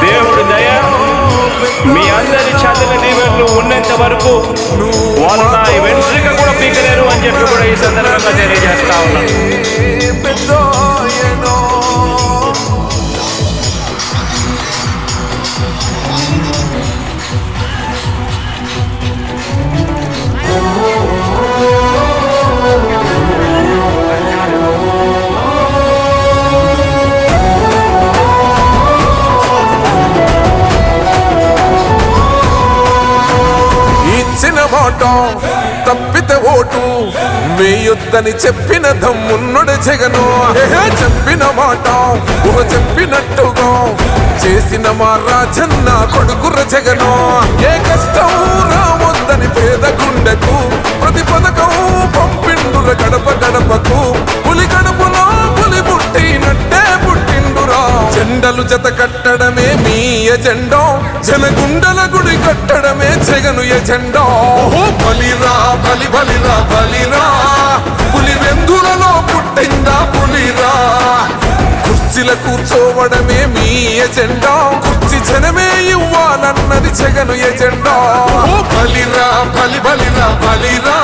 దేవుడి దయ మీ అందరి చదివిన దీవెనలు ఉన్నంత వరకు వాళ్ళు నా వెంట్రుక కూడా పీకలేరు అని చెప్పి కూడా ఈ సందర్భంగా తెలియజేస్తా ఉన్నాను. మాట తప్పితే ఓటు వేయొద్దని చెప్పిన దమ్మున్నడు జగను. చెప్పిన మాట చెప్పినట్టుగా చేసిన మా రాజన్న కొడుకుర జగను. ఏ కష్టం రావద్దని పేద గుండెకు ప్రతి పథకం పంపిండుర గడప గడపకు. పులి గడపలో పులి పుట్టినట్టే పుట్టిండురా. జెండలు జత కట్టడమే మీ ఎజెండా, జనగుండల గుడి కట్టడమే జగను ఎజెండా. బలిరా బలి బలిరా బలిరా, పులి వెందులలో పుట్టిందా పులిరా. కుర్చీల కూర్చోవడమే మీ ఎజెండా, కుర్చీ జనమే ఇవ్వాలన్నది జగను ఎజెండా. బలిరా బలి బలిరా బలిరా,